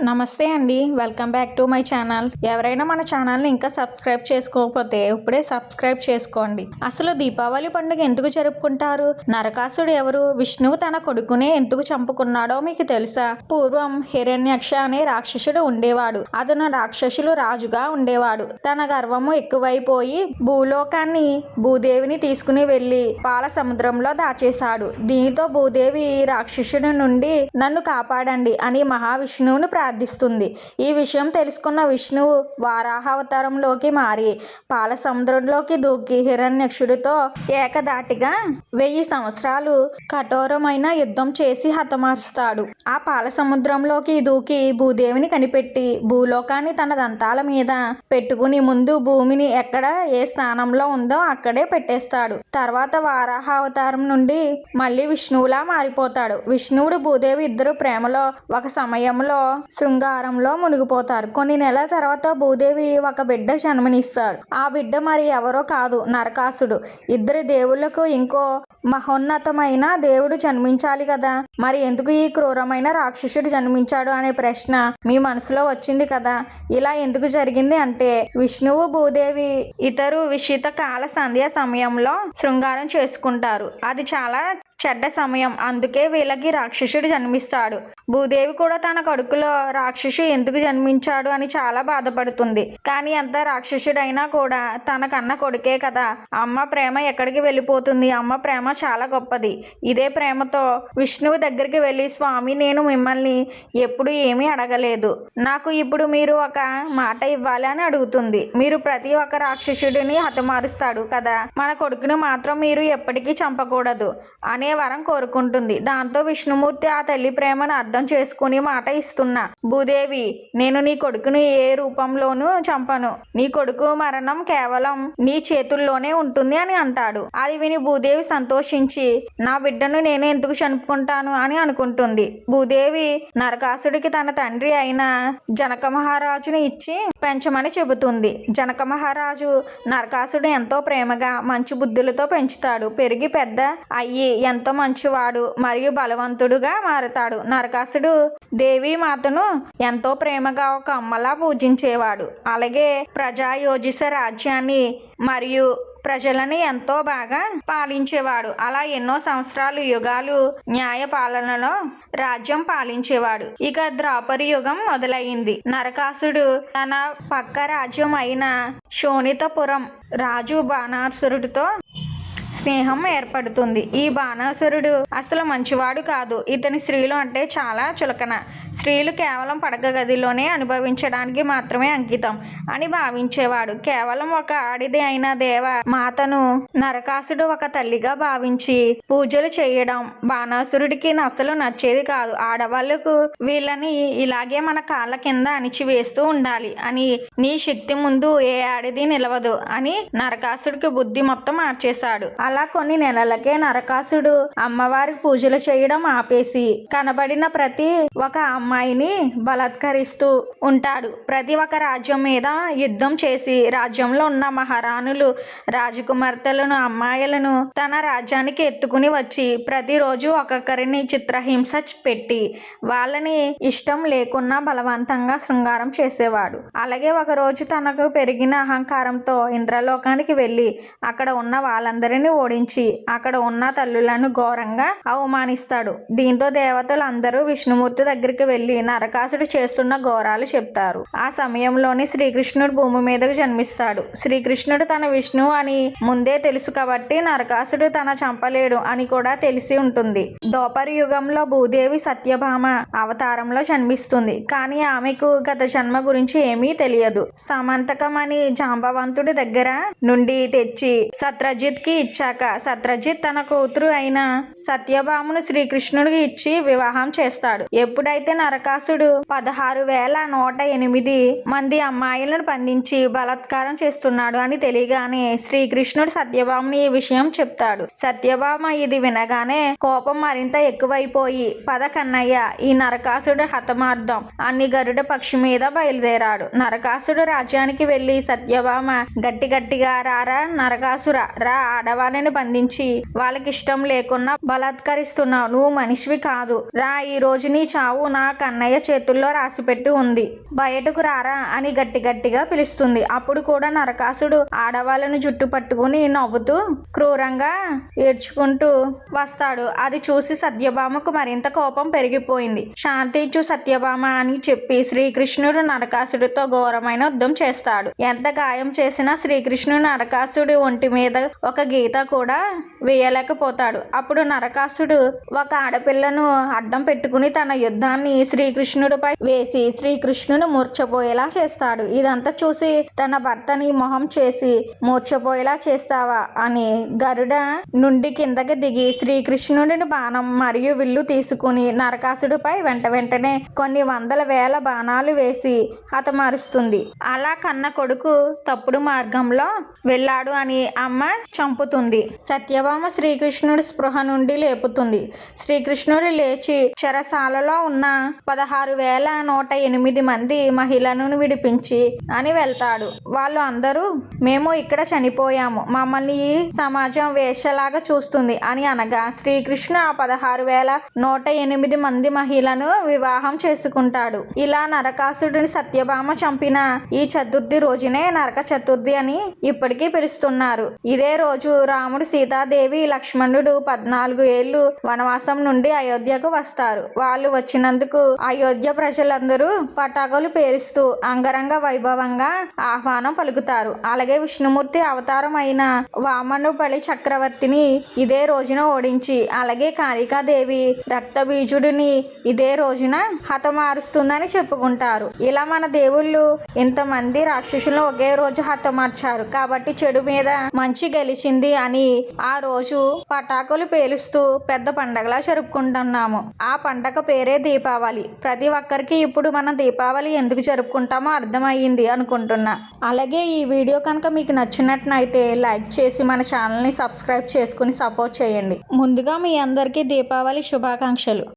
నమస్తే అండి, welcome back to my channel. ఎవరైనా మన ఛానల్ని ఇంకా సబ్స్క్రైబ్ చేసుకోకపోతే ఇప్పుడే సబ్స్క్రైబ్ చేసుకోండి. అసలు దీపావళి పండుగ ఎందుకు జరుపుకుంటారు? నరకాసుడు ఎవరు? విష్ణువు తన కొడుకునే ఎందుకు చంపుకున్నాడో మీకు తెలుసా? పూర్వం హిరణ్యక్ష అనే రాక్షసుడు ఉండేవాడు. అతను రాక్షసులు రాజుగా ఉండేవాడు. తన గర్వము ఎక్కువైపోయి భూలోకాన్ని భూదేవిని తీసుకుని వెళ్లి పాల సముద్రంలో దాచేశాడు. దీనితో భూదేవి రాక్షసుడి నుండి నన్ను కాపాడండి అని మహావిష్ణువును ప్రార్థిస్తుంది. ఈ విషయం తెలుసుకున్న విష్ణువు వారాహ అవతారంలోకి మారి పాల సముద్రంలోకి దూకి హిరణ్యక్షుడితో ఏకదాటిగా 1000 సంవత్సరాలు కఠోరమైన యుద్ధం చేసి హతమారుస్తాడు. ఆ పాల సముద్రంలోకి దూకి భూదేవిని కనిపెట్టి భూలోకాన్ని తన దంతాల మీద పెట్టుకుని ముందు భూమిని ఎక్కడ ఏ స్థానంలో ఉందో అక్కడే పెట్టేస్తాడు. తర్వాత వారాహ అవతారం నుండి మళ్ళీ విష్ణువులా మారిపోతాడు. విష్ణువుడు భూదేవి ఇద్దరు ప్రేమలో ఒక సమయంలో శృంగారంలో మునిగిపోతారు. కొన్ని నెలల తర్వాత భూదేవి ఒక బిడ్డ జన్మనిస్తాడు. ఆ బిడ్డ మరి ఎవరో కాదు, నరకాసుడు. ఇద్దరి దేవుళ్లకు ఇంకో మహోన్నతమైన దేవుడు జన్మించాలి కదా, మరి ఎందుకు ఈ క్రూరమైన రాక్షసుడు జన్మించాడు అనే ప్రశ్న మీ మనసులో వచ్చింది కదా. ఇలా ఎందుకు జరిగింది అంటే, విష్ణువు భూదేవి ఇతరు విషిత కాల సంధ్య సమయంలో శృంగారం చేసుకుంటారు. అది చాలా చెడ్డ సమయం. అందుకే వీళ్ళకి రాక్షసుడు జన్మిస్తాడు. భూదేవి కూడా తన కడుపులో రాక్షసు ఎందుకు జన్మించాడు అని చాలా బాధపడుతుంది. కానీ ఎంత రాక్షసుడైనా కూడా తన కన్న కొడుకే కదా. అమ్మ ప్రేమ ఎక్కడికి వెళ్ళిపోతుంది? అమ్మ ప్రేమ చాలా గొప్పది. ఇదే ప్రేమతో విష్ణువు దగ్గరికి వెళ్ళి, స్వామి, నేను మిమ్మల్ని ఎప్పుడు ఏమీ అడగలేదు, నాకు ఇప్పుడు మీరు ఒక మాట ఇవ్వాలి అని అడుగుతుంది. మీరు ప్రతి ఒక్క రాక్షసుడిని హతమారుస్తాడు కదా, మన కొడుకును మాత్రం మీరు ఎప్పటికీ చంపకూడదు అనే వరం కోరుకుంటుంది. దాంతో విష్ణుమూర్తి ఆ తల్లి ప్రేమను అర్థం చేసుకుని మాట ఇస్తున్నా, భూదేవి, నేను నీ కొడుకుని ఏ రూపంలోనూ చంపను. నీ కొడుకు మరణం కేవలం నీ చేతుల్లోనే ఉంటుంది అని అంటాడు. అది విని భూదేవి సంతోషించి, నా బిడ్డను నేను ఎందుకు చంపుకుంటాను అని అనుకుంటుంది. భూదేవి నరకాసుడికి తన తండ్రి అయిన జనక మహారాజును ఇచ్చి పెంచమని చెబుతుంది. జనక మహారాజు నరకాసుడు ఎంతో ప్రేమగా మంచి బుద్ధులతో పెంచుతాడు. పెరిగి పెద్ద అయ్యి ఎంతో మంచివాడు మరియు బలవంతుడుగా మారతాడు. నరకాసుడు దేవి మాతను ఎంతో ప్రేమగా ఒక అమ్మలా పూజించేవాడు. అలాగే ప్రజాయోజిస రాజ్యాన్ని మరియు ప్రజలని ఎంతో బాగా పాలించేవాడు. అలా ఎన్నో సంవత్సరాలు యుగాలు న్యాయ పాలనలో రాజ్యం పాలించేవాడు. ఇక ద్రౌపది యుగం మొదలైంది. నరకాసుడు తన పక్క రాజ్యం అయిన శోణితపురం రాజు బాణాసురుడితో స్నేహం ఏర్పడుతుంది. ఈ బాణాసురుడు అసలు మంచివాడు కాదు. ఇతని స్త్రీలు అంటే చాలా చులకన. స్త్రీలు కేవలం పడక గదిలోనే అనుభవించడానికి మాత్రమే అంకితం అని భావించేవాడు. కేవలం ఒక ఆడిది అయిన దేవ మాతను నరకాసుడు ఒక తల్లిగా భావించి పూజలు చేయడం బాణాసురుడికి అసలు నచ్చేది కాదు. ఆడవాళ్లకు వీళ్ళని ఇలాగే మన కాళ్ళ కింద అణిచివేస్తూ ఉండాలి అని, నీ శక్తి ముందు ఏ ఆడిది నిలవదు అని నరకాసుడికి బుద్ధి మొత్తం మార్చేశాడు. అలా కొన్ని నెలలకే నరకాసుడు అమ్మవారికి పూజలు చేయడం ఆపేసి కనబడిన ప్రతి ఒక అమ్మాయిని బలాత్కరిస్తూ ఉంటాడు. ప్రతి ఒక్క రాజ్యం మీద యుద్ధం చేసి రాజ్యంలో ఉన్న మహారాణులు, రాజకుమార్తెలను, అమ్మాయిలను తన రాజ్యానికి ఎత్తుకుని వచ్చి ప్రతిరోజు ఒక్కొక్కరిని చిత్రహింస పెట్టి వాళ్ళని ఇష్టం లేకున్నా బలవంతంగా శృంగారం చేసేవాడు. అలాగే ఒకరోజు తనకు పెరిగిన అహంకారంతో ఇంద్రలోకానికి వెళ్ళి అక్కడ ఉన్న వాళ్ళందరినీ ఓడించి అక్కడ ఉన్న తల్లులను ఘోరంగా అవమానిస్తాడు. దీంతో దేవతలు అందరూ విష్ణుమూర్తి దగ్గరికి వెళ్ళి నరకాసుడు చేస్తున్న ఘోరాలు చెప్తారు. ఆ సమయంలోని శ్రీకృష్ణుడు భూమి మీదకు జన్మిస్తాడు. శ్రీకృష్ణుడు తన విష్ణువు అని ముందే తెలుసు కాబట్టి నరకాసుడు తన చంపలేడు అని కూడా తెలిసి ఉంటుంది. ద్వాపర యుగంలో భూదేవి సత్యభామ అవతారంలో జన్మిస్తుంది. కానీ ఆమెకు గత జన్మ గురించి ఏమీ తెలియదు. సమంతకం అని జాంబవంతుడి దగ్గర నుండి తెచ్చి సత్రజిత్ కి ఇచ్చాక సత్రజిత్ తన కూతురు అయిన సత్యభామను శ్రీకృష్ణుడికి ఇచ్చి వివాహం చేస్తాడు. ఎప్పుడైతే నరకాసుడు 16,108 మంది అమ్మాయిలను బంధించి బలాత్కారం చేస్తున్నాడు అని తెలియగానే శ్రీకృష్ణుడు సత్యభామని ఈ విషయం చెప్తాడు. సత్యభామ ఇది వినగానే కోపం మరింత ఎక్కువైపోయి, పద కన్నయ్య, ఈ నరకాసుడు హతమార్దం అన్ని గరుడ పక్షి మీద బయలుదేరాడు. నరకాసుడు రాజ్యానికి వెళ్లి సత్యభామ గట్టిగా రారా నరకాసుర రా, ఆడవాళ్ళని వాళ్ళని బంధించి వాళ్ళకి ఇష్టం లేకున్నా బలాత్కరిస్తున్నావు. నువ్వు మనిషివి కాదు. రా, ఈ రోజు నీ చావు నా కన్నయ్య చేతుల్లో రాసిపెట్టి ఉంది. బయటకు రారా అని గట్టిగా పిలుస్తుంది. అప్పుడు కూడా నరకాసుడు ఆడవాళ్ళను జుట్టు పట్టుకుని నవ్వుతూ క్రూరంగా ఏడ్చుకుంటూ వస్తాడు. అది చూసి సత్యభామకు మరింత కోపం పెరిగిపోయింది. శాంతించు సత్యభామ అని చెప్పి శ్రీకృష్ణుడు నరకాసుడితో ఘోరమైన యుద్ధం చేస్తాడు. ఎంత గాయం చేసినా శ్రీకృష్ణుడు నరకాసుడి ఒంటి మీద ఒక గీత కూడా వేయలేకపోతాడు. అప్పుడు నరకాసుడు ఒక ఆడపిల్లను అడ్డం పెట్టుకుని తన యుద్ధాన్ని శ్రీకృష్ణుడిపై వేసి శ్రీకృష్ణుడు మూర్ఛపోయేలా చేస్తాడు. ఇదంతా చూసి తన భర్తని మొహం చేసి మూర్ఛపోయేలా చేస్తావా అని గరుడ నుండి కిందకి దిగి శ్రీకృష్ణుడిని బాణం మరియు విల్లు తీసుకుని నరకాసుడిపై వెంటనే కొన్ని వందల వేల బాణాలు వేసి హతమారుస్తుంది. అలా కన్న కొడుకు తప్పుడు మార్గంలో వెళ్ళాడు అని అమ్మ చంపుతుంది. సత్యభామ శ్రీకృష్ణుడి స్పృహ నుండి లేపుతుంది. శ్రీకృష్ణుడు లేచి చెరసాలలో ఉన్న 16,108 మంది మహిళలను విడిపించి అని వెళ్తాడు. వాళ్ళు అందరూ మేము ఇక్కడ చనిపోయాము, మమ్మల్ని ఈ సమాజం వేషలాగా చూస్తుంది అని అనగా శ్రీకృష్ణుడు ఆ 16,108 మంది మహిళలను వివాహం చేసుకుంటాడు. ఇలా నరకాసుడిని సత్యభామ చంపిన ఈ చతుర్థి రోజునే నరక చతుర్థి అని ఇప్పటికీ పిలుస్తున్నారు. ఇదే రోజు రాముడు, సీతాదేవి, లక్ష్మణుడు 14 ఏళ్లు వనవాసం నుండి అయోధ్యకు వస్తారు. వాళ్ళు వచ్చినందుకు అయోధ్య ప్రజలందరూ పటాకులు పేరుస్తూ అంగరంగ వైభవంగా ఆహ్వానం పలుకుతారు. అలాగే విష్ణుమూర్తి అవతారం అయిన వామను బలి చక్రవర్తిని ఇదే రోజున ఓడించి, అలాగే కాళికాదేవి రక్తబీజుడిని ఇదే రోజున హతమారుస్తుందని చెప్పుకుంటారు. ఇలా మన దేవుళ్ళు ఇంతమంది రాక్షసులను ఒకే రోజు హతమార్చారు కాబట్టి చెడు మీద మంచి గెలిచింది అని ఆ రోజు పటాకులు పేలుస్తూ పెద్ద పండగలా జరుపుకుంటున్నాము. ఆ పండగ పేరే దీపావళి. ప్రతి ఒక్కరికి ఇప్పుడు మనం దీపావళి ఎందుకు జరుపుకుంటామో అర్థమయ్యింది అనుకుంటున్నా. అలాగే ఈ వీడియో కనుక మీకు నచ్చినట్లయితే లైక్ చేసి మన ఛానల్ని సబ్స్క్రైబ్ చేసుకుని సపోర్ట్ చేయండి. ముందుగా మీ అందరికీ దీపావళి శుభాకాంక్షలు.